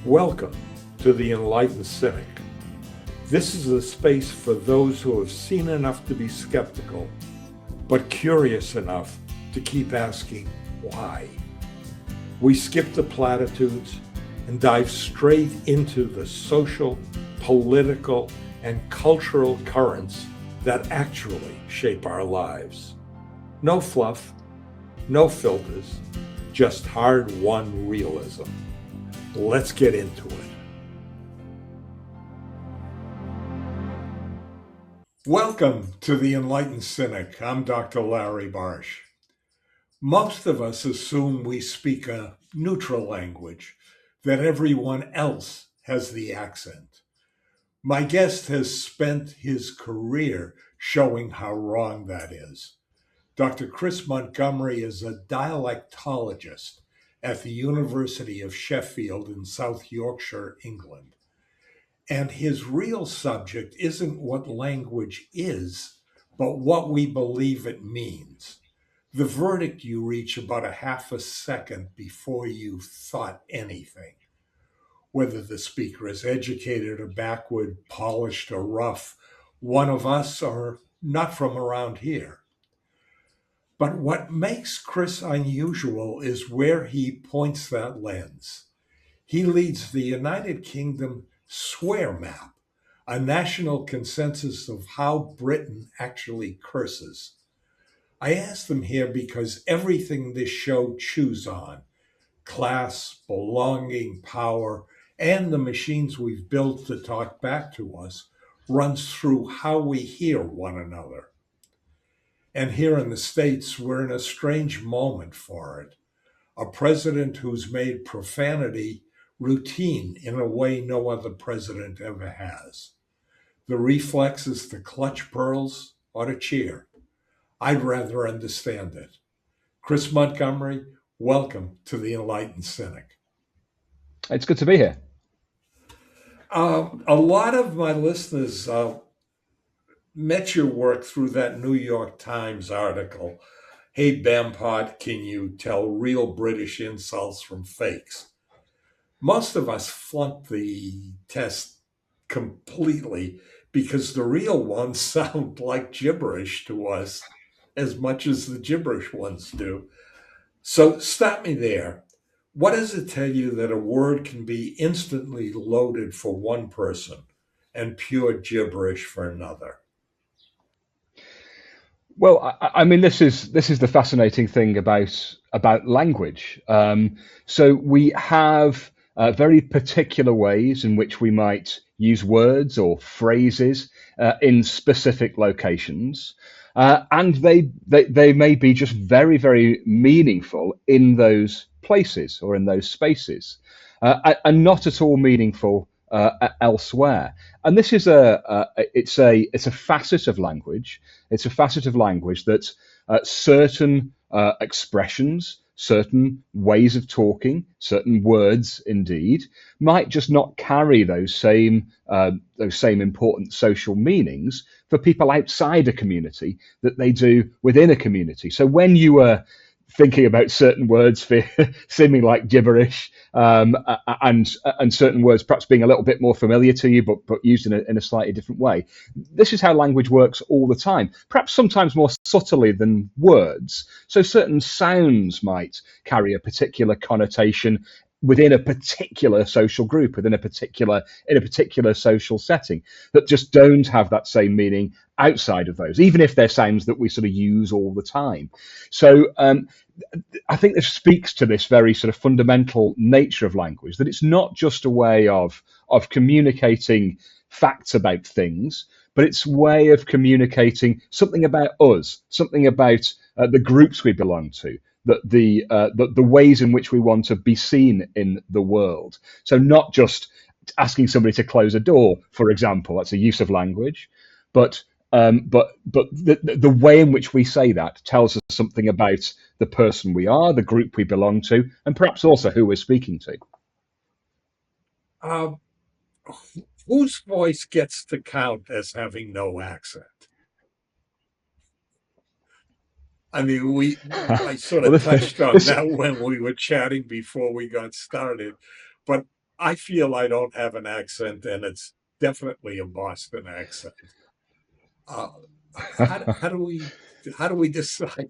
Welcome to the Enlightened Cynic. This is a space for those who have seen enough to be skeptical, but curious enough to keep asking why. We skip the platitudes and dive straight into the social, political, and cultural currents that actually shape our lives. No fluff, no filters, just hard-won realism. Let's get into it. Welcome to the Enlightened Cynic. I'm Dr. Larry Barsh. Most of us assume we speak a neutral language, that everyone else has the accent. My guest has spent his career showing how wrong that is. Dr. Chris Montgomery is a dialectologist at the University of Sheffield in South Yorkshire, England. And his real subject isn't what language is, but what we believe it means. The verdict you reach about a half a second before you've thought anything. Whether the speaker is educated or backward, polished or rough, one of us or not from around here. But what makes Chris unusual is where he points that lens. He leads the United Kingdom Swear Map, a national consensus of how Britain actually curses. I asked him here because everything this show chews on, class, belonging, power, and the machines we've built to talk back to us, runs through how we hear one another. And here in the States, we're in a strange moment for it. A president who's made profanity routine in a way no other president ever has. The reflex is to clutch pearls or to cheer. I'd rather understand it. Chris Montgomery, welcome to the Enlightened Cynic. It's good to be here. A lot of my listeners met your work through that New York Times article, Hey Bampot, can you tell real British insults from fakes? Most of us flunked the test completely because the real ones sound like gibberish to us as much as the gibberish ones do. So stop me there. What does it tell you that a word can be instantly loaded for one person and pure gibberish for another? Well, I mean, this is the fascinating thing about language. So we have very particular ways in which we might use words or phrases in specific locations, and they may be just very, very meaningful in those places or in those spaces, and not at all meaningful elsewhere. And this is it's a facet of language. It's a facet of language that certain expressions, certain ways of talking, certain words, indeed, might just not carry those same important social meanings for people outside a community that they do within a community. So when you were thinking about certain words seeming like gibberish, and certain words perhaps being a little bit more familiar to you, but used in a slightly different way. This is how language works all the time, perhaps sometimes more subtly than words. So certain sounds might carry a particular connotation within a particular social group, in a particular social setting, that just don't have that same meaning outside of those, even if they're sounds that we sort of use all the time. So I think this speaks to this very sort of fundamental nature of language, that it's not just a way of communicating facts about things, but it's a way of communicating something about us, something about the groups we belong to, the ways in which we want to be seen in the world. So not just asking somebody to close a door, for example, that's a use of language, but the way in which we say that tells us something about the person we are, the group we belong to, and perhaps also who we're speaking to. Whose voice gets to count as having no accent? I mean, I sort Well, of touched on this that when we were chatting before we got started, but I feel I don't have an accent, and it's definitely a Boston accent. Uh, how do we decide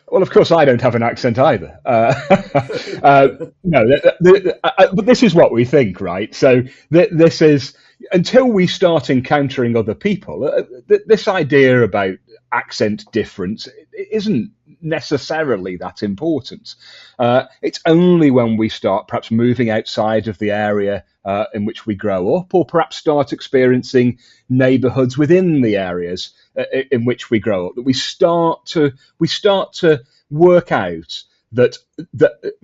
Well, of course, I don't have an accent either. that? No, but this is what we think, right? So this is until we start encountering other people. This idea about accent difference isn't necessarily that important. It's only when we start perhaps moving outside of the area in which we grow up, or perhaps start experiencing neighbourhoods within the areas in which we grow up, that we start to work out that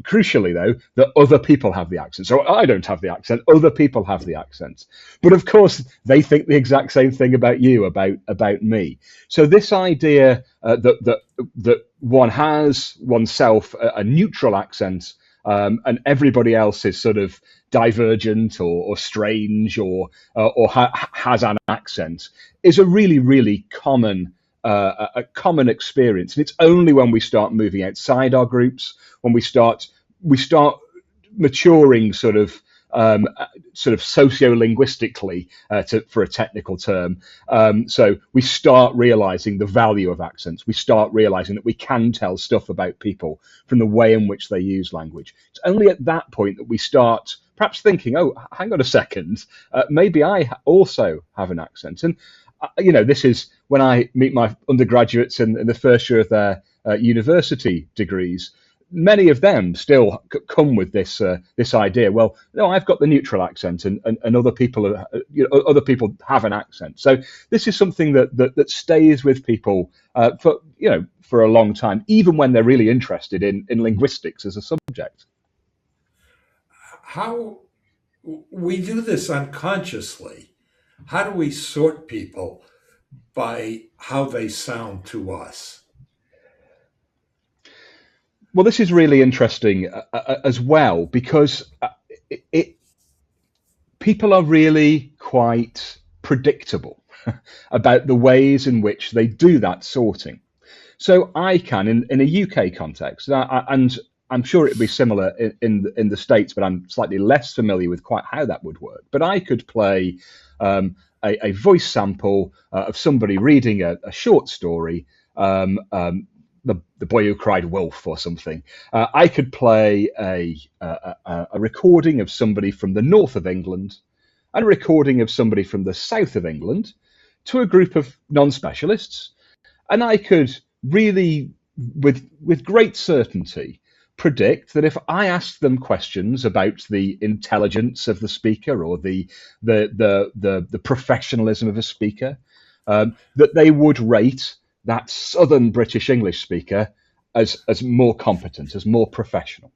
crucially though that other people have the accent. So I don't have the accent, other people have the accent, but of course they think the exact same thing about you, about me. So this idea that one has oneself a neutral accent, and everybody else is sort of divergent or strange or has an accent, is a really common a common experience. And it's only when we start moving outside our groups, when we start maturing sort of sociolinguistically, for a technical term. So we start realizing the value of accents. We start realizing that we can tell stuff about people from the way in which they use language. It's only at that point that we start perhaps thinking, oh, hang on a second, maybe I also have an accent. And this is when I meet my undergraduates in the first year of their university degrees. Many of them still come with this idea. Well, no, I've got the neutral accent, and other people other people have an accent. So this is something that stays with people for a long time, even when they're really interested in linguistics as a subject. How we do this unconsciously? How do we sort people by how they sound to us? Well, this is really interesting as well, because it people are really quite predictable about the ways in which they do that sorting. So I can, in a UK context, and I'm sure it'd be similar in the States, but I'm slightly less familiar with quite how that would work. But I could play a voice sample of somebody reading a short story, the boy who cried wolf or something. I could play a recording of somebody from the north of England and a recording of somebody from the south of England to a group of non-specialists, and I could really, with great certainty, predict that if I asked them questions about the intelligence of the speaker or the professionalism of a speaker, that they would rate that southern British English speaker as more competent, as more professional.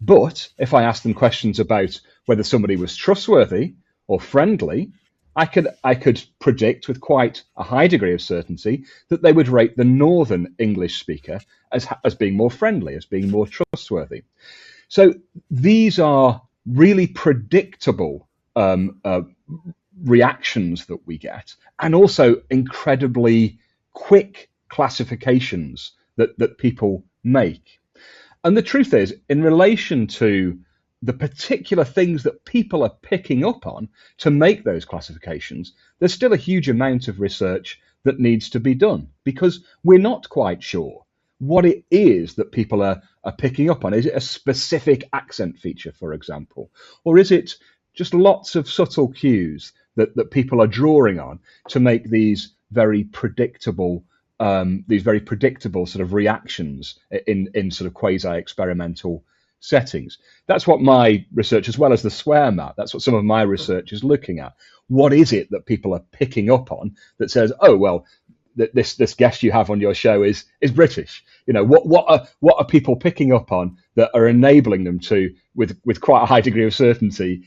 But if I asked them questions about whether somebody was trustworthy or friendly, I could predict with quite a high degree of certainty that they would rate the northern English speaker as being more friendly, as being more trustworthy. So these are really predictable reactions that we get, and also incredibly quick classifications that people make. And the truth is, in relation to the particular things that people are picking up on to make those classifications, there's still a huge amount of research that needs to be done, because we're not quite sure what it is that people are picking up on. Is it a specific accent feature, for example? Or is it just lots of subtle cues that people are drawing on to make these very predictable sort of reactions in sort of quasi-experimental settings? That's what my research, as well as the swear map, that's what some of my research is looking at. What is it that people are picking up on that says, oh, well, this guest you have on your show is British? What are people picking up on that are enabling them to, with quite a high degree of certainty,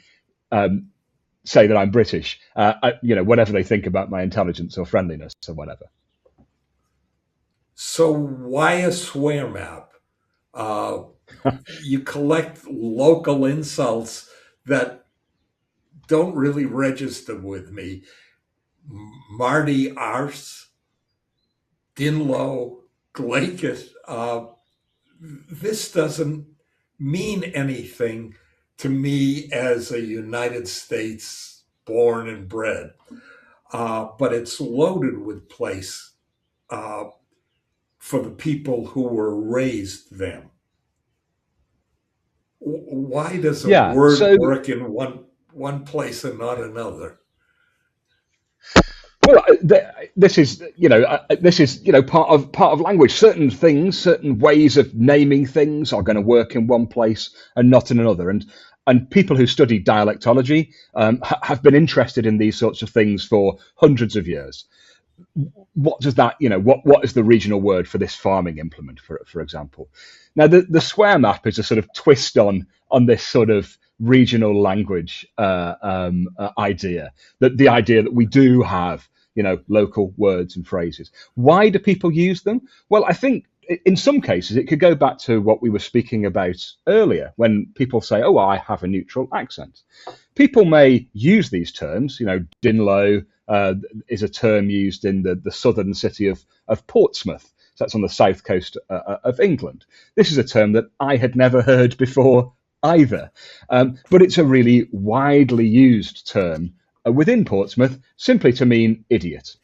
say that I'm British, whatever they think about my intelligence or friendliness or whatever. So why a swear map? Uh, you collect local insults that don't really register with me. Marty Arse. Dinlow, Glacis, this doesn't mean anything to me as a United States born and bred, but it's loaded with place uh, for the people who were raised then. Why does a Yeah. word So, work in one place and not another? well, this is, part of language. Certain things, certain ways of naming things are going to work in one place and not in another. And people who study dialectology have been interested in these sorts of things for hundreds of years. What does that, what is the regional word for this farming implement, for example? Now, the square map is a sort of twist on this sort of regional language idea, that the idea that we do have, local words and phrases. Why do people use them? Well, I think in some cases it could go back to what we were speaking about earlier, when people say, oh, I have a neutral accent. People may use these terms. Dinlow is a term used in the southern city of Portsmouth. So that's on the south coast of England. This is a term that I had never heard before either. But it's a really widely used term within Portsmouth, simply to mean idiot.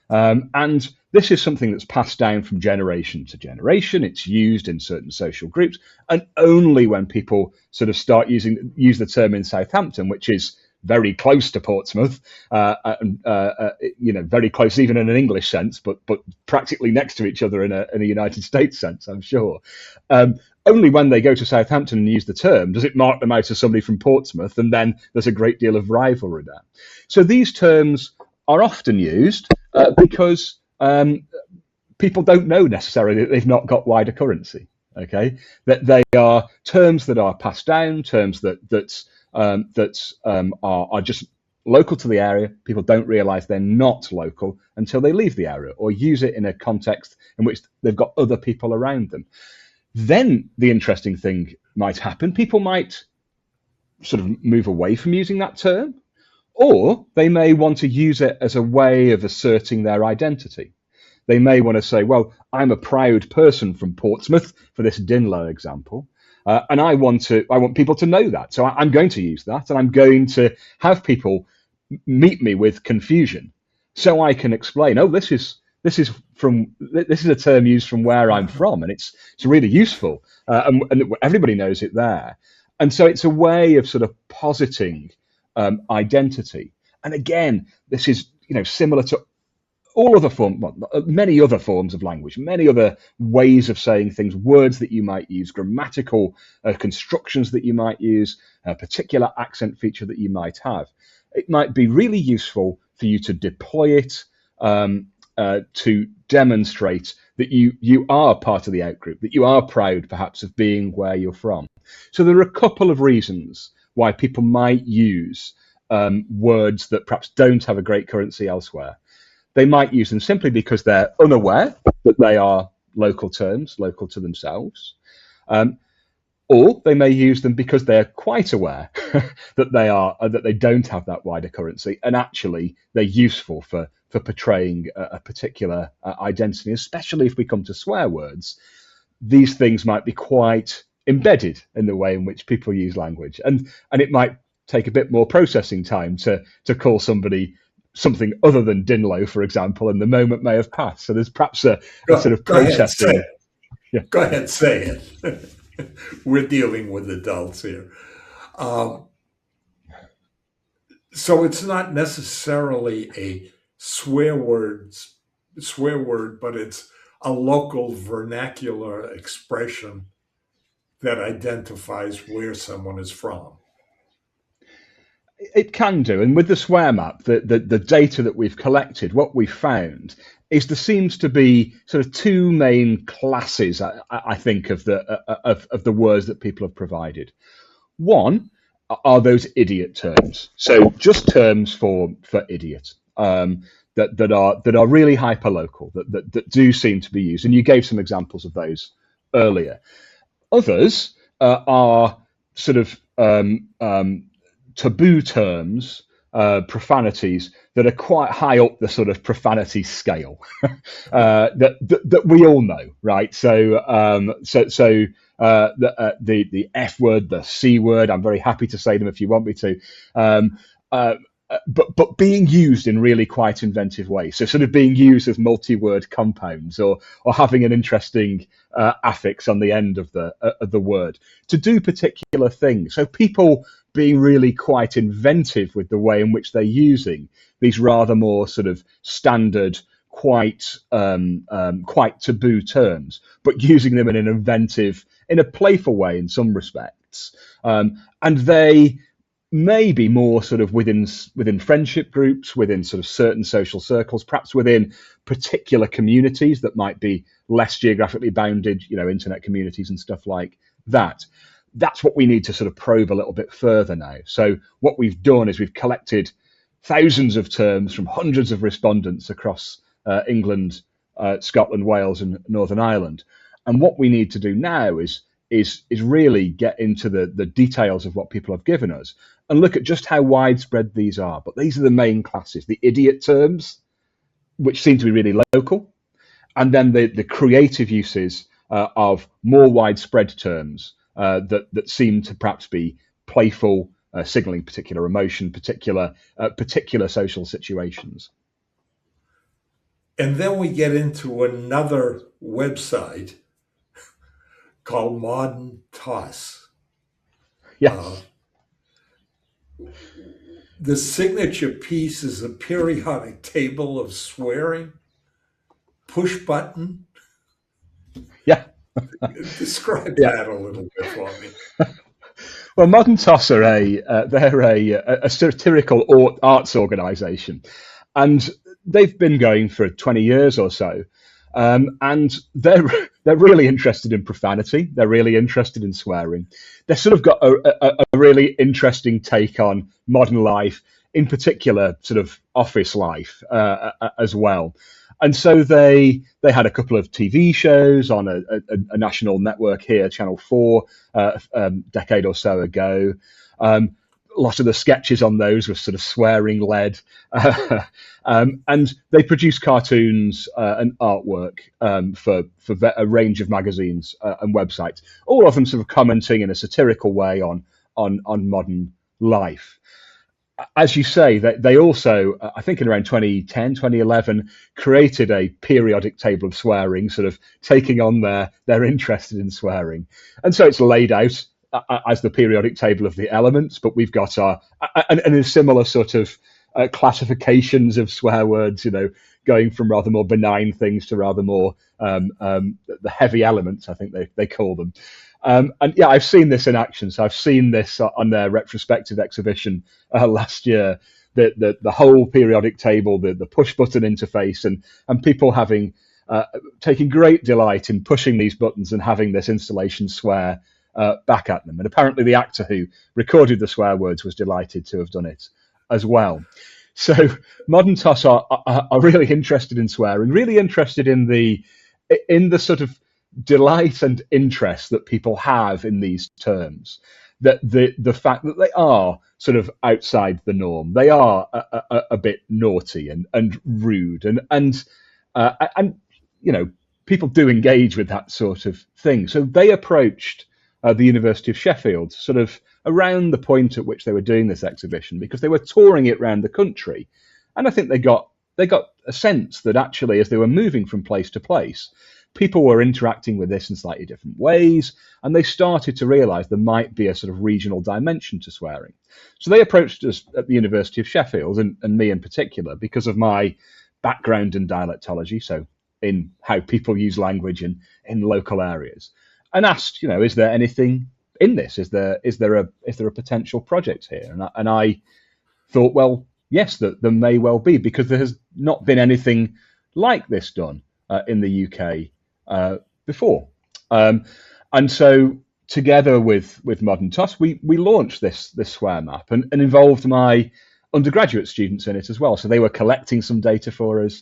And this is something that's passed down from generation to generation. It's used in certain social groups, and only when people sort of use the term in Southampton, which is very close to Portsmouth, very close even in an English sense, but practically next to each other in a United States sense, I'm sure. Only when they go to Southampton and use the term does it mark them out as somebody from Portsmouth, and then there's a great deal of rivalry there. So these terms are often used because people don't know necessarily that they've not got wider currency. Okay, that they are terms that are passed down, terms that are just local to the area. People don't realise they're not local until they leave the area or use it in a context in which they've got other people around them. Then the interesting thing might happen. People might sort of move away from using that term, or they may want to use it as a way of asserting their identity. They may want to say, well, I'm a proud person from Portsmouth, for this Dinlow example, and I want people to know that. So I'm going to use that, and I'm going to have people meet me with confusion, so I can explain, oh, this is a term used from where I'm from, and it's really useful, and everybody knows it there. And so it's a way of sort of positing identity. And again, this is similar to many other forms of language, many other ways of saying things, words that you might use, grammatical constructions that you might use, a particular accent feature that you might have. It might be really useful for you to deploy it to demonstrate that you are part of the outgroup, that you are proud perhaps of being where you're from. So there are a couple of reasons why people might use words that perhaps don't have a great currency elsewhere. They might use them simply because they're unaware that they are local terms, local to themselves. Or they may use them because they're quite aware that they don't have that wider currency, and actually they're useful for portraying a particular identity, especially if we come to swear words. These things might be quite embedded in the way in which people use language, and it might take a bit more processing time to call somebody something other than Dinlow, for example, and the moment may have passed. So there's perhaps a sort of processing. Go ahead, say it. We're dealing with adults here. So it's not necessarily a swear word, but it's a local vernacular expression that identifies where someone is from. It can do. And with the swear map, the data that we've collected, what we found is there seems to be sort of two main classes, I think, of the words that people have provided. One are those idiot terms. So just terms for idiot that are really hyperlocal, that do seem to be used. And you gave some examples of those earlier. Others are sort of taboo terms profanities that are quite high up the sort of profanity scale that we all know, right? So the F word, the C word. I'm very happy to say them if you want me to. Um, uh, but being used in really quite inventive ways. So sort of being used as multi-word compounds, or having an interesting affix on the end of the word to do particular things. So people being really quite inventive with the way in which they're using these rather more sort of standard, quite taboo terms, but using them in an inventive, in a playful way in some respects. And they may be more sort of within friendship groups, within sort of certain social circles, perhaps within particular communities that might be less geographically bounded, internet communities and stuff like that. That's what we need to sort of probe a little bit further now. So what we've done is we've collected thousands of terms from hundreds of respondents across England, Scotland, Wales, and Northern Ireland. And what we need to do now is really get into the details of what people have given us and look at just how widespread these are. But these are the main classes: the idiot terms, which seem to be really local, and then the creative uses of more widespread terms that seem to perhaps be playful, signaling particular emotion, particular social situations. And then we get into another website called Modern Toss. Yes. The signature piece is a periodic table of swearing, push button. Yeah. Describe that a little bit for me. Well, Modern Toss are they're a satirical arts organisation, and they've been going for 20 years or so. And they're really interested in profanity. They're really interested in swearing. They've sort of got a really interesting take on modern life, in particular, sort of office life as well. And so they had a couple of TV shows on a national network here, Channel 4, a decade or so ago. A lot of the sketches on those were sort of swearing led, and they produce cartoons and artwork for a range of magazines and websites, all of them sort of commenting in a satirical way on modern life. As you say, they also, I think in around 2010, 2011, created a periodic table of swearing, sort of taking on their interest in swearing. And so it's laid out as the periodic table of the elements, but we've got and a similar sort of classifications of swear words, going from rather more benign things to rather more the heavy elements, I think they call them. And yeah, I've seen this in action. So I've seen this on their retrospective exhibition last year. The whole periodic table, the push button interface, and people taking great delight in pushing these buttons and having this installation swear back at them. And apparently the actor who recorded the swear words was delighted to have done it as well. So Modern Toss are really interested in swearing, really interested in the sort of delight and interest that people have in these terms, that the fact that they are sort of outside the norm, they are a bit naughty and rude, and people do engage with that sort of thing. So they approached the University of Sheffield sort of around the point at which they were doing this exhibition, because they were touring it around the country, and I think they got a sense that actually, as they were moving from place to place, people were interacting with this in slightly different ways, and they started to realise there might be a sort of regional dimension to swearing. So they approached us at the University of Sheffield, and me in particular, because of my background in dialectology, so in how people use language in local areas, and asked, is there anything in this? Is there a potential project here? And I thought, well, yes, there may well be, because there has not been anything like this done in the UK before. And so together with Modern Toss, we launched this swear map and involved my undergraduate students in it as well. So they were collecting some data for us.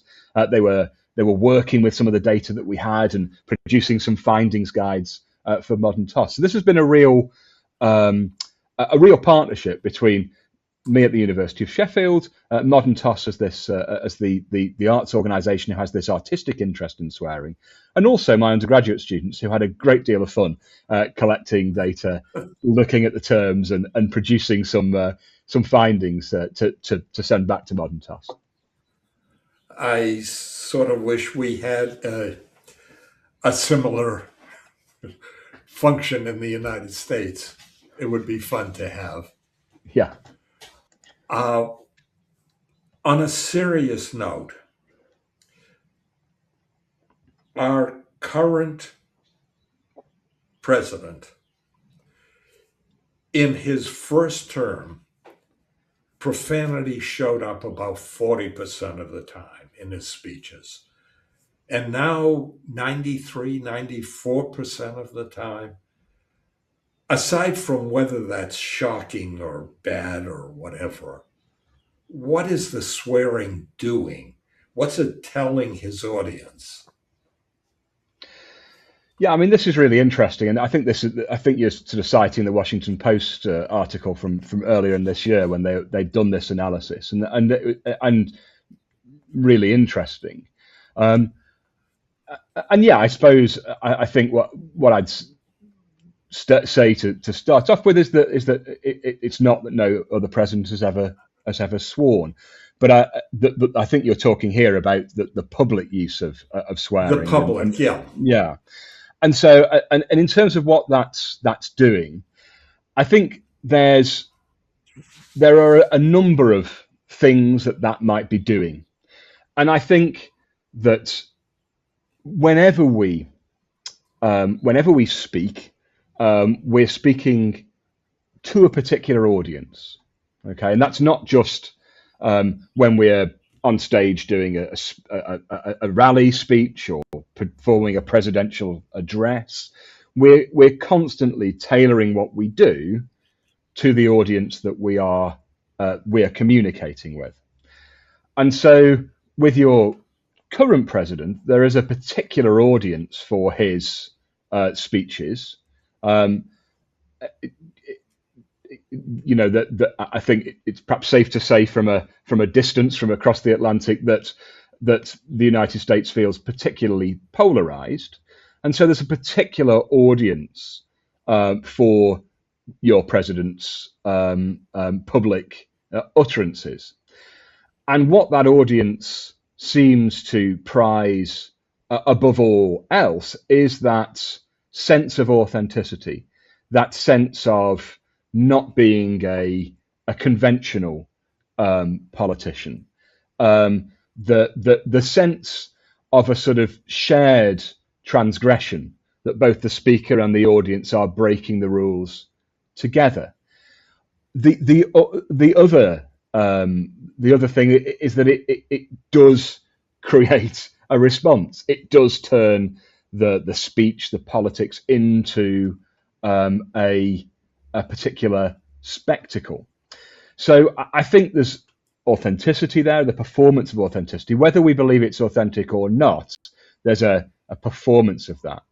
They were working with some of the data that we had and producing some findings guides for Modern Toss. So this has been a real partnership between me at the University of Sheffield, Modern Toss as this as the arts organisation who has this artistic interest in swearing, and also my undergraduate students who had a great deal of fun collecting data, looking at the terms, and producing some findings to send back to Modern Toss. I sort of wish we had a similar function in the United States. It would be fun to have. Yeah. On a serious note, our current president, in his first term, profanity showed up about 40% of the time in his speeches. And now 93, 94% of the time, aside from whether that's shocking or bad or whatever, what is the swearing doing? What's it telling his audience? Yeah, I mean, this is really interesting, and I think you're sort of citing the Washington Post article from earlier in this year when they'd done this analysis, and really interesting. And yeah, I suppose I think what I'd say to start off with is that it's not that no other president has ever sworn, but I think you're talking here about the public use of swearing. The public, yeah. Yeah. And so, and in terms of what that's doing, I think there are a number of things that might be doing, and I think that whenever we speak, we're speaking to a particular audience, okay, and that's not just when we're on stage doing a rally speech or performing a presidential address. We're constantly tailoring what we do to the audience that we are communicating with. And so with your current president, there is a particular audience for his speeches. That I think it's perhaps safe to say from a distance from across the Atlantic that the United States feels particularly polarized, and so there's a particular audience for your president's public utterances, and what that audience seems to prize above all else is that sense of authenticity, that sense of not being a conventional politician, the sense of a sort of shared transgression that both the speaker and the audience are breaking the rules together. The other thing is that it does create a response. It does turn the speech, the politics into a particular spectacle. So I think there's authenticity there, the performance of authenticity. Whether we believe it's authentic or not, there's a performance of that.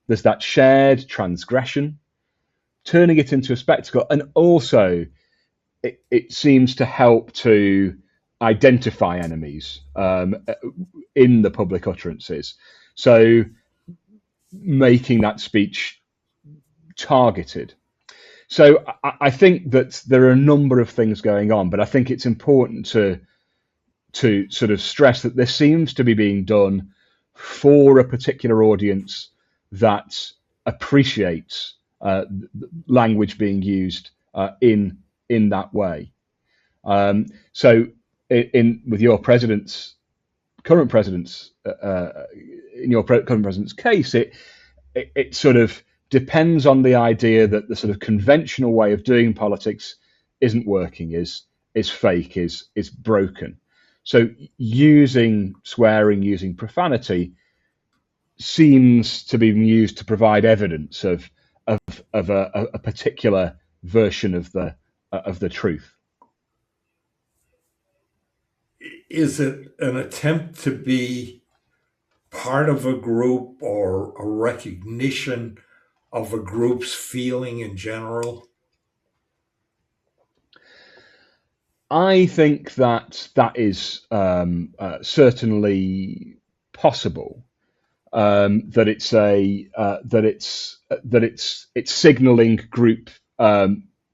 There's that shared transgression, turning it into a spectacle, and also it seems to help to identify enemies in the public utterances. So making that speech targeted. So I think that there are a number of things going on, but I think it's important to sort of stress that this seems to be being done for a particular audience that appreciates language being used in that way. So with your current president's case, it sort of depends on the idea that the sort of conventional way of doing politics isn't working, is fake, is broken. So using swearing, using profanity seems to be used to provide evidence of a particular version of the truth. Is it an attempt to be part of a group or a recognition of a group's feeling in general? I think that that is certainly possible. That it's a that it's signaling group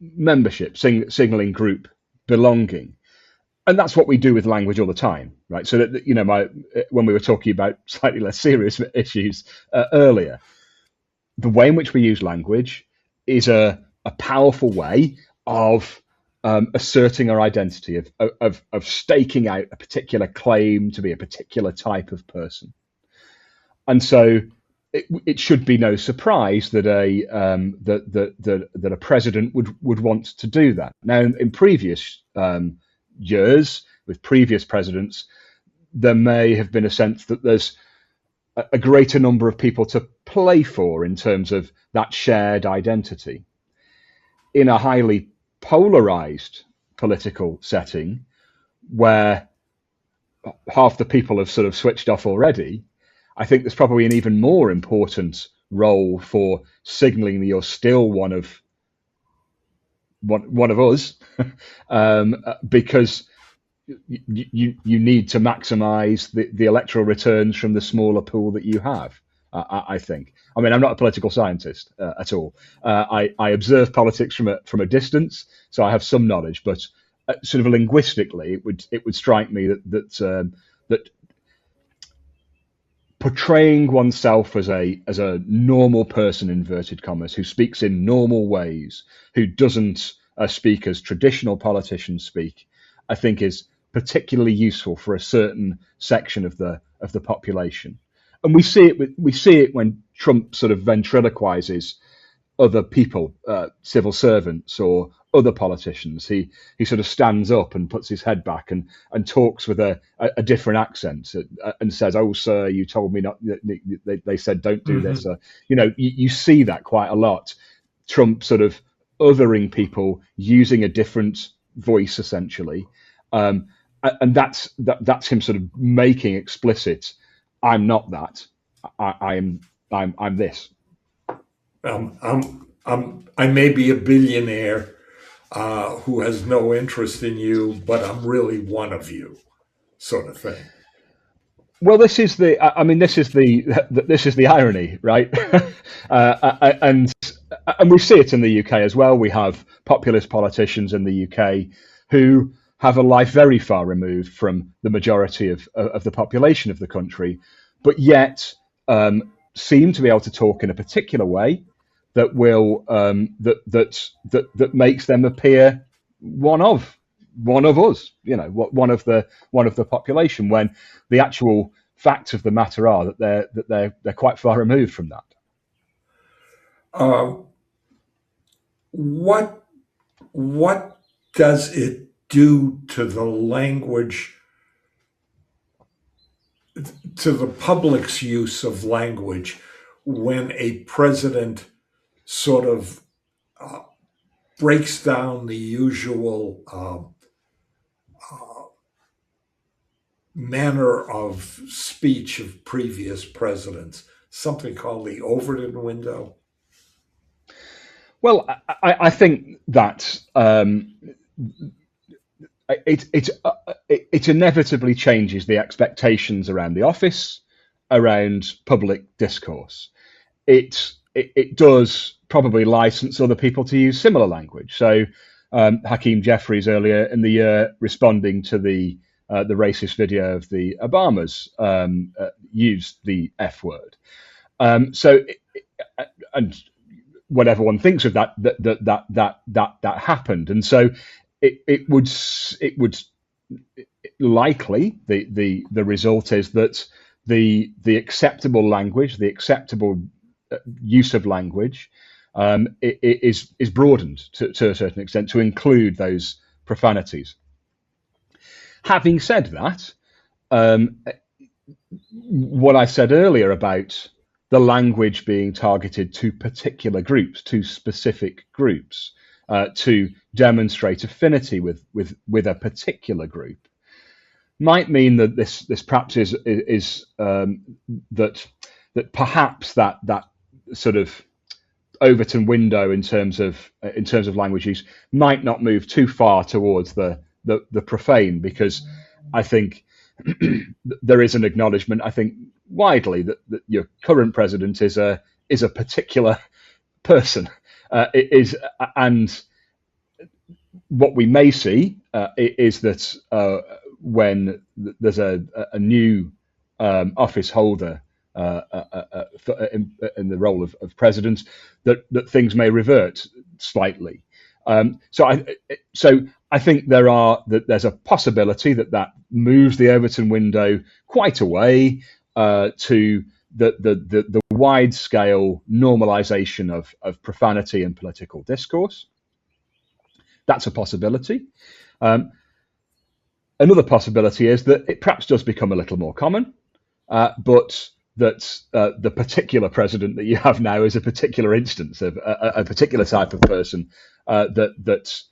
membership, signaling group belonging, and that's what we do with language all the time, right? So that when we were talking about slightly less serious issues earlier, the way in which we use language is a powerful way of asserting our identity, of staking out a particular claim to be a particular type of person. And so it should be no surprise that a president would want to do that. Now, in previous years, with previous presidents, there may have been a sense that there's a greater number of people to play for in terms of that shared identity. In a highly polarized political setting where half the people have sort of switched off already, I think there's probably an even more important role for signaling that you're still one of us, because you need to maximize the electoral returns from the smaller pool that you have. I think. I mean, I'm not a political scientist at all. I observe politics from a distance, so I have some knowledge. But sort of linguistically, it would strike me that portraying oneself as a normal person, inverted commas, who speaks in normal ways, who doesn't speak as traditional politicians speak, I think is particularly useful for a certain section of the population. And we see it when Trump sort of ventriloquizes other people, civil servants or other politicians. He sort of stands up and puts his head back and talks with a different accent and says, "Oh, sir, you told me not." They said, "Don't do this." You see that quite a lot. Trump sort of othering people, using a different voice, essentially, and that's him sort of making explicit, "I'm not that. I'm this." I may be a billionaire who has no interest in you, but I'm really one of you, sort of thing. Well, this is the irony, right? And we see it in the UK as well. We have populist politicians in the UK who have a life very far removed from the majority of the population of the country, but yet seem to be able to talk in a particular way that will that makes them appear one of us, one of the population, when the actual facts of the matter are that they're quite far removed from that. What does it do to the language, to the public's use of language, when a president sort of breaks down the usual manner of speech of previous presidents, something called the Overton window? Well, I think that it inevitably changes the expectations around the office, around public discourse. It does probably license other people to use similar language. So Hakeem Jeffries earlier in the year, responding to the racist video of the Obamas, used the F word. And whatever one thinks of that happened, and so it would likely the result is that the acceptable language, the acceptable use of language, is broadened to a certain extent to include those profanities. Having said that, what I said earlier about the language being targeted to particular groups, to specific groups, to demonstrate affinity with a particular group, might mean that this perhaps is that perhaps that sort of Overton window in terms of language use might not move too far towards the the profane, because I think there is an acknowledgement, I think widely, that your current president is a particular person. And what we may see is that when there's a new office holder in the role of president, that things may revert slightly. So I think there's a possibility that moves the Overton window quite away to the wide scale normalization of profanity and political discourse. That's a possibility. Another possibility is that it perhaps does become a little more common, but that the particular president that you have now is a particular instance of a particular type of person that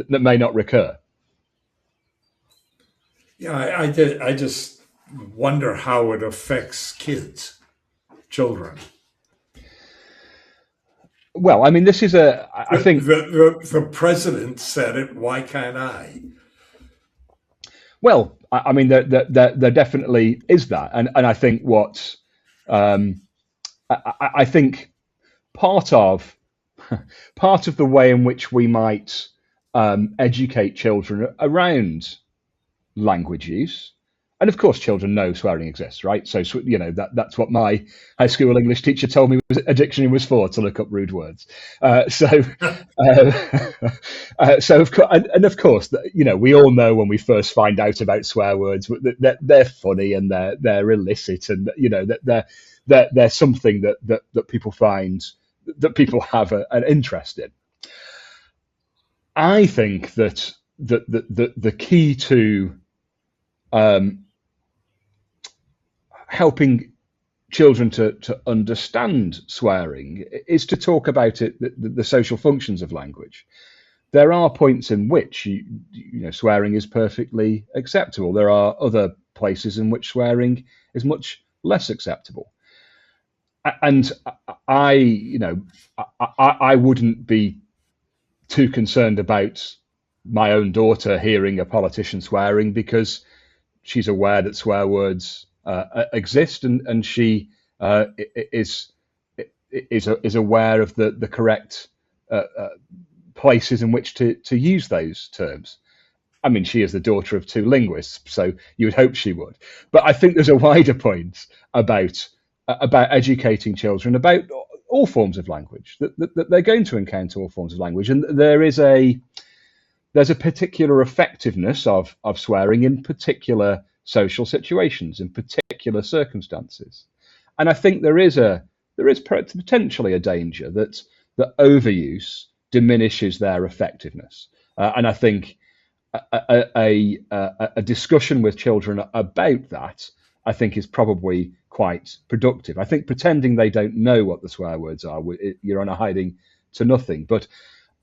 may not recur. Yeah, I just wonder how it affects children. Well, I mean, this is I think the president said it. Why can't I? Well, I mean, there definitely is that, and I think I think part of the way in which we might educate children around language use. And of course, children know swearing exists, right? So that's what my high school English teacher told me a dictionary was for, to look up rude words. So of course, and of course, we all know when we first find out about swear words that they're funny and they're illicit, and that they're something that people find, that people have an interest in. I think that the key to helping children to understand swearing is to talk about it, the social functions of language. There are points in which swearing is perfectly acceptable. There are other places in which swearing is much less acceptable. And I wouldn't be too concerned about my own daughter hearing a politician swearing, because she's aware that swear words exist, and she is aware of the correct places in which to use those terms. I mean, she is the daughter of two linguists, so you would hope she would. But I think there's a wider point about educating children about all forms of language, that they're going to encounter all forms of language, and there's a particular effectiveness of swearing in particular social situations, in particular circumstances. And I think there is potentially a danger that overuse diminishes their effectiveness. And I think a discussion with children about that, I think, is probably quite productive. I think pretending they don't know what the swear words are, you're on a hiding to nothing. But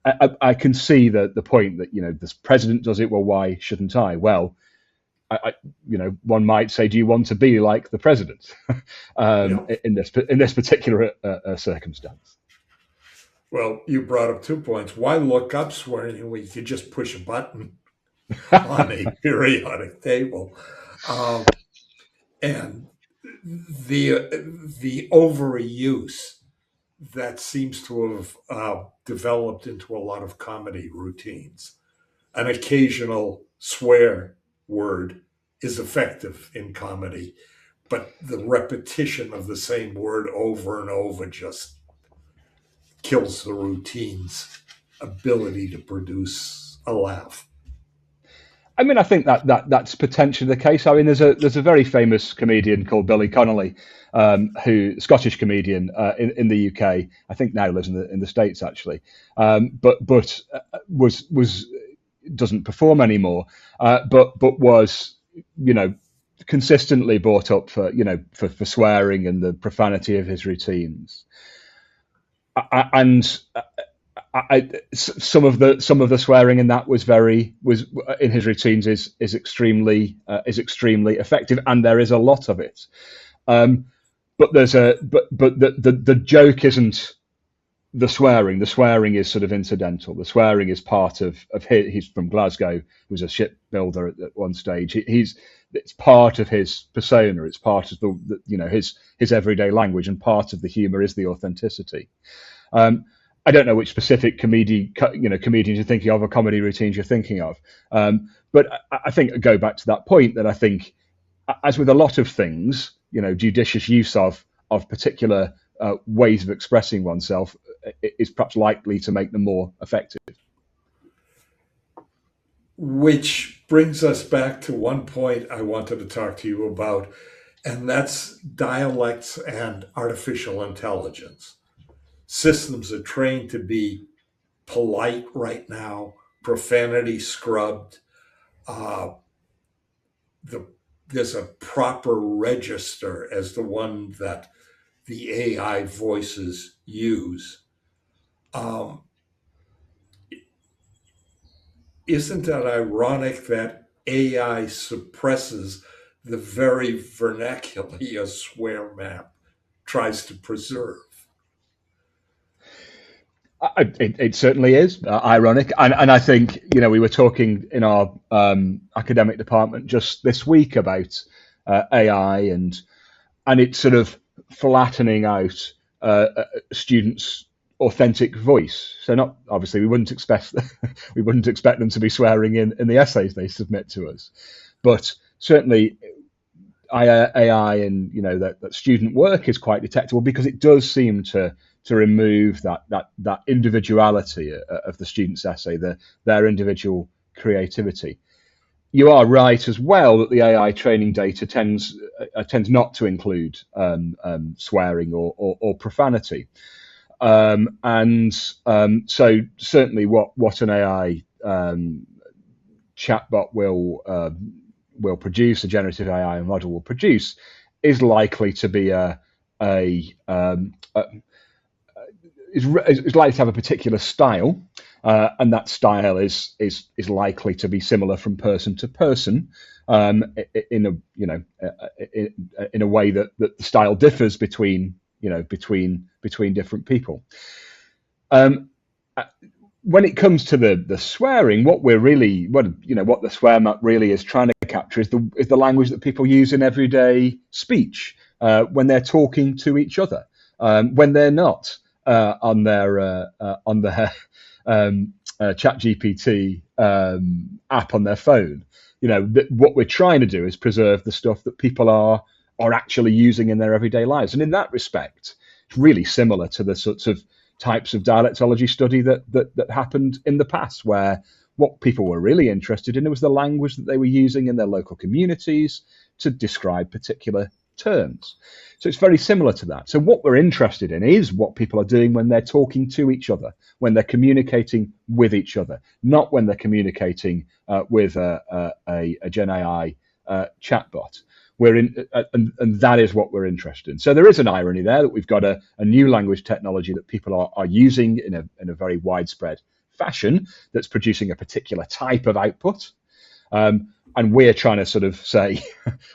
I can see the point that this president does it. Well, why shouldn't I? Well, one might say, do you want to be like the president in this particular circumstance? Well, you brought up 2 points. Why look up swearing when you could just push a button on a periodic table? And the overuse that seems to have developed into a lot of comedy routines. An occasional swear word is effective in comedy, but the repetition of the same word over and over just kills the routine's ability to produce a laugh. I mean, I think that's potentially the case. I mean, there's a very famous comedian called Billy Connolly, Scottish comedian in the UK. I think now lives in the States, actually, but was doesn't perform anymore, but was consistently brought up for swearing and the profanity of his routines, and some of the swearing in that was in his routines is extremely effective, and there is a lot of it. But the joke isn't the swearing is sort of incidental. The swearing is part of he's from Glasgow, he was a shipbuilder at one stage. It's part of his persona. It's part of his everyday language, and part of the humour is the authenticity. I don't know which specific comedians you're thinking of, or comedy routines you're thinking of, but I think I go back to that point that I think, as with a lot of things, judicious use of particular ways of expressing oneself is perhaps likely to make them more effective. Which brings us back to one point I wanted to talk to you about, and that's dialects and artificial intelligence. Systems are trained to be polite right now, profanity scrubbed. Uh, there's a proper register as the one that the AI voices use. Um, isn't that ironic that AI suppresses the very vernacular a swear map tries to preserve? It certainly is ironic, and I think we were talking in our academic department just this week about AI and it's sort of flattening out students' authentic voice. So not obviously we wouldn't expect them to be swearing in the essays they submit to us, but certainly AI and that student work is quite detectable, because it does seem to remove that individuality of the student's essay, their individual creativity. You are right as well that the AI training data tends not to include swearing or profanity, so certainly what an AI chatbot will produce, a generative AI model will produce, is likely to be is likely to have a particular style, and that style is likely to be similar from person to person, in a way that the style differs between different people. When it comes to the swearing, what the swear map really is trying to capture is the language that people use in everyday speech, when they're talking to each other, when they're not on their ChatGPT app on their phone. What we're trying to do is preserve the stuff that people are actually using in their everyday lives, and in that respect, it's really similar to the sorts of types of dialectology study that happened in the past, where what people were really interested in was the language that they were using in their local communities to describe particular terms. So it's very similar to that. So what we're interested in is what people are doing when they're talking to each other, when they're communicating with each other, not when they're communicating with a Gen AI chatbot. And that is what we're interested in. So there is an irony there that we've got a new language technology that people are using in a very widespread fashion, that's producing a particular type of output. And we're trying to sort of say,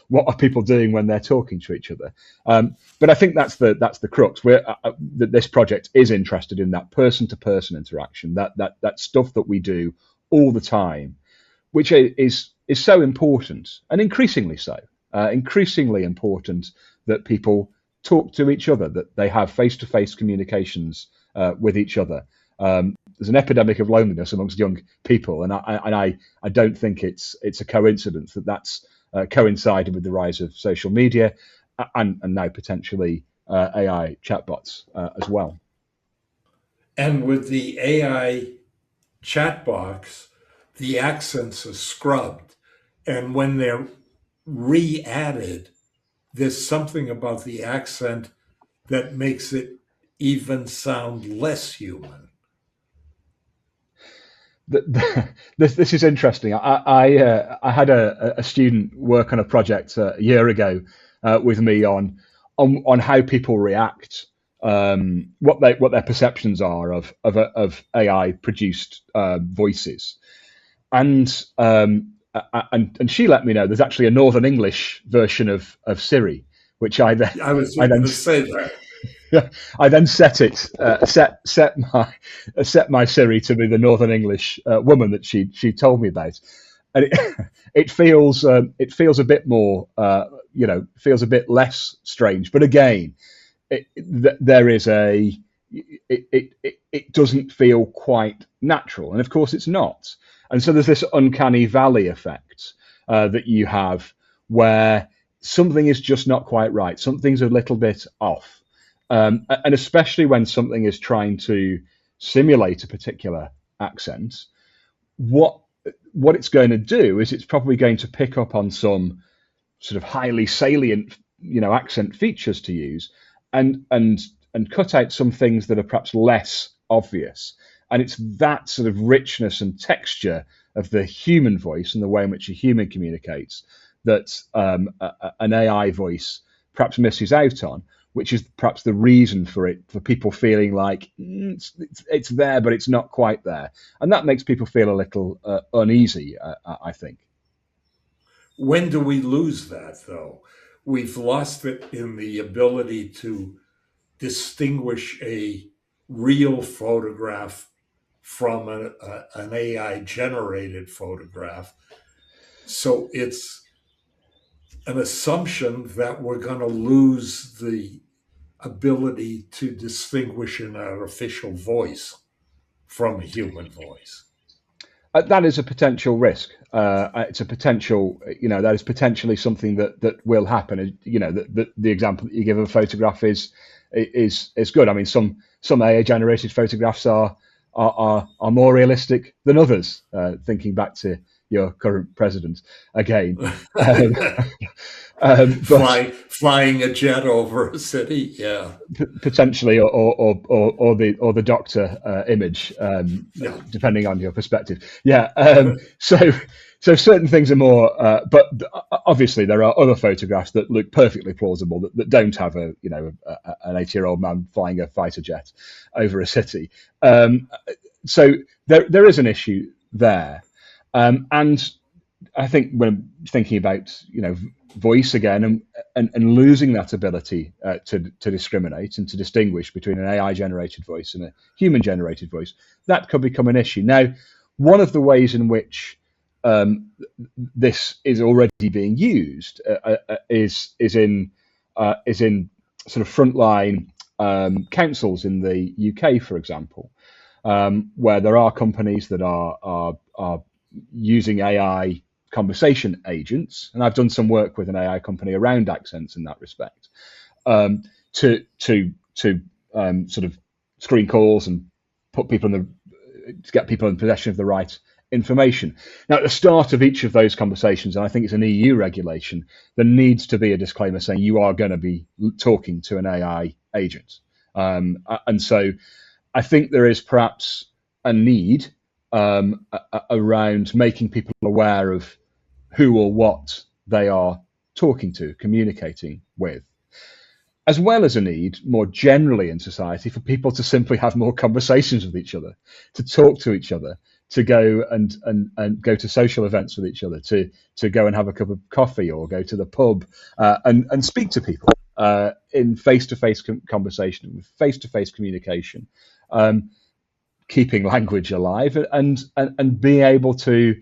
what are people doing when they're talking to each other? But I think that's the crux. That this project is interested in that person-to-person interaction, that stuff that we do all the time, which is so important, and increasingly so. Increasingly important that people talk to each other, that they have face-to-face communications with each other. There's an epidemic of loneliness amongst young people, and I don't think it's a coincidence that that's coincided with the rise of social media and now potentially AI chatbots as well. And with the AI chatbots, the accents are scrubbed, and when they're re-added, there's something about the accent that makes it even sound less human. This is interesting. I had a student work on a project a year ago with me on how people react, what their perceptions are of AI produced voices, and she let me know there's actually a Northern English version of Siri, which I was going to say that. I then set my Siri to be the Northern English woman that she told me about, and it feels a bit more feels a bit less strange. But again, there is it doesn't feel quite natural, and of course it's not. And so there's this uncanny valley effect that you have where something is just not quite right. Something's a little bit off, and especially when something is trying to simulate a particular accent, what it's going to do is it's probably going to pick up on some sort of highly salient, accent features to use, and cut out some things that are perhaps less obvious. And it's that sort of richness and texture of the human voice and the way in which a human communicates that an AI voice perhaps misses out on, which is perhaps the reason for people feeling like it's there, but it's not quite there. And that makes people feel a little uneasy, I think. When do we lose that, though? We've lost it in the ability to distinguish a real photograph from an AI generated photograph. So it's an assumption that we're going to lose the ability to distinguish an artificial voice from a human voice. That is a potential risk. It's a potential, that is potentially something that will happen. The example that you give of a photograph is good. I mean, some AI generated photographs are more realistic than others. Thinking back to your current president again, Flying a jet over a city, yeah, potentially, or the doctor image, yeah. depending on your perspective. Yeah. So certain things are more, but obviously there are other photographs that look perfectly plausible that don't have an 80-year-old man flying a fighter jet over a city. So there is an issue there, and I think when thinking about voice again and losing that ability to discriminate and to distinguish between an AI generated voice and a human generated voice, that could become an issue. Now, one of the ways in which this is already being used is in sort of frontline councils in the UK, for example, where there are companies that are using AI conversation agents, and I've done some work with an AI company around accents in that respect, to sort of screen calls and put people to get people in possession of the right information. Now, at the start of each of those conversations, and I think it's an EU regulation, there needs to be a disclaimer saying you are going to be talking to an AI agent, and so I think there is perhaps a need around making people aware of who or what they are talking to, communicating with, as well as a need more generally in society for people to simply have more conversations with each other, to talk to each other, to go and go to social events with each other, to go and have a cup of coffee or go to the pub and speak to people in face-to-face conversation, with face-to-face communication, keeping language alive and being able to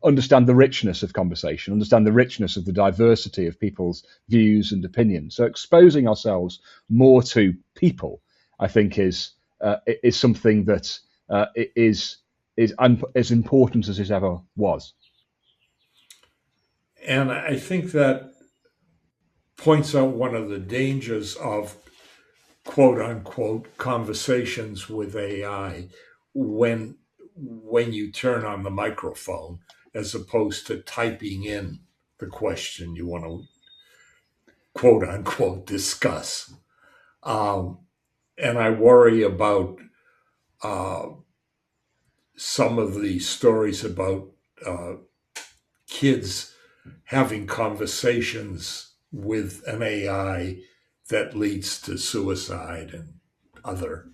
understand the richness of conversation, understand the richness of the diversity of people's views and opinions. So exposing ourselves more to people, I think, is something that is as important as it ever was. And I think that points out one of the dangers of quote unquote conversations with AI when you turn on the microphone as opposed to typing in the question you want to quote unquote discuss. And I worry about some of the stories about kids having conversations with an AI that leads to suicide and other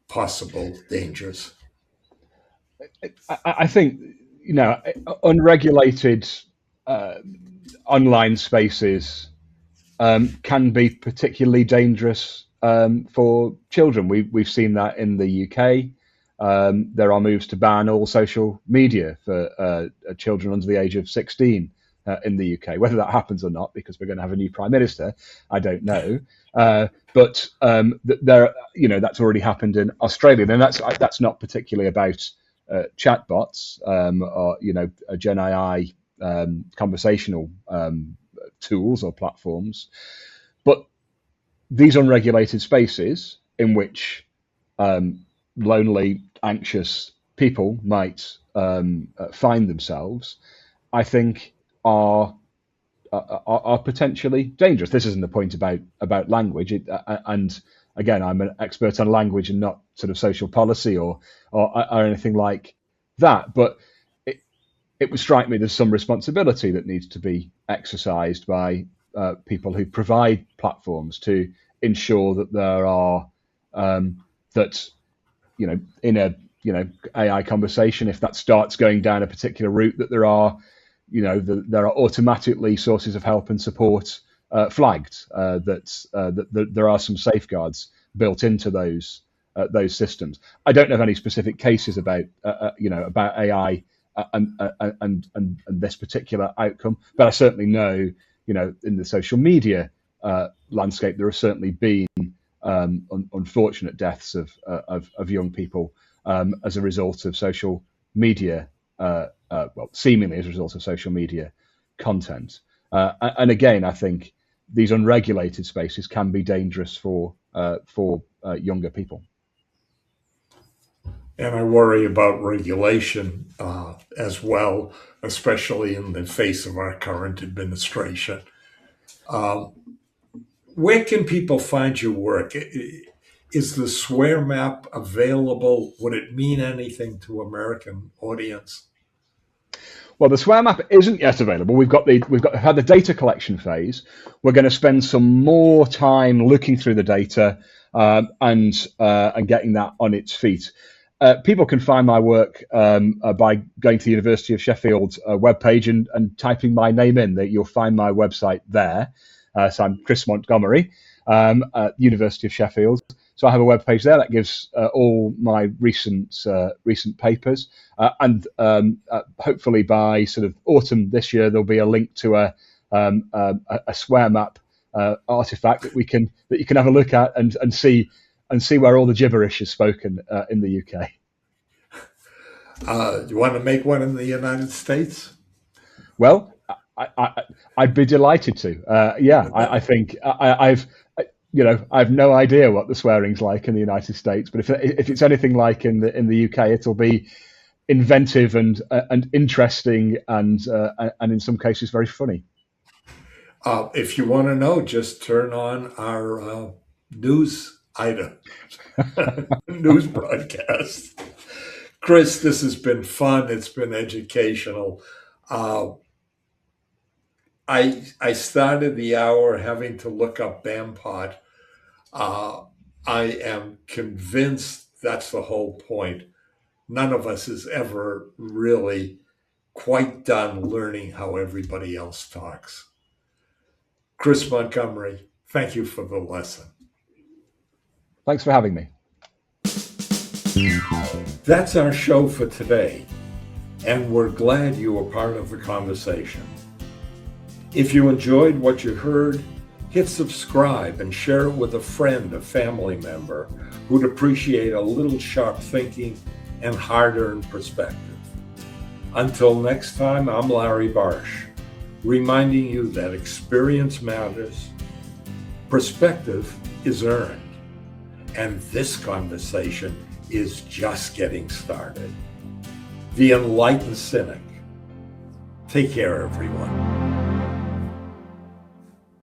possible dangers. I think unregulated online spaces can be particularly dangerous for children. We've seen that in the UK. There are moves to ban all social media for children under the age of 16 in the UK. Whether that happens or not, because we're going to have a new prime minister, I don't know. But there, that's already happened in Australia, and that's not particularly about chatbots or Gen AI conversational tools or platforms, but these unregulated spaces in which lonely, anxious people might find themselves, I think are potentially dangerous. This isn't the point about language, and again, I'm an expert on language and not sort of social policy or anything like that. But it would strike me there's some responsibility that needs to be exercised by people who provide platforms to ensure that there are in a AI conversation, if that starts going down a particular route, that there are automatically sources of help and support flagged, that there are some safeguards built into those systems. I don't have any specific cases about AI and this particular outcome, but I certainly know, in the social media landscape, there have certainly been unfortunate deaths of young people as a result of social media, seemingly as a result of social media content. And again, I think these unregulated spaces can be dangerous for younger people. And I worry about regulation as well, especially in the face of our current administration. Where can people find your work? Is the swear map available? Would it mean anything to American audience? Well, the swear map isn't yet available. We've had the data collection phase. We're going to spend some more time looking through the data and getting that on its feet. People can find my work by going to the University of Sheffield webpage and typing my name in. That you'll find my website there. So I'm Chris Montgomery, at University of Sheffield. So I have a webpage there that gives all my recent papers, and hopefully by sort of autumn this year there'll be a link to a swear map artifact that you can have a look at and see where all the gibberish is spoken in the UK. You want to make one in the United States? Well, I'd be delighted to. I think I've no idea what the swearing's like in the United States, but if it's anything like in the UK, it'll be inventive and interesting and in some cases very funny. If you want to know, just turn on our news item, news broadcast. Chris, this has been fun. It's been educational. I started the hour having to look up BAMPOT. I am convinced that's the whole point. None of us is ever really quite done learning how everybody else talks. Chris Montgomery, thank you for the lesson. Thanks for having me. That's our show for today, and we're glad you were part of the conversation. If you enjoyed what you heard, hit subscribe and share it with a friend, a family member who'd appreciate a little sharp thinking and hard-earned perspective. Until next time, I'm Larry Barsh, reminding you that experience matters, perspective is earned, and this conversation is just getting started. The Enlightened Cynic. Take care, everyone.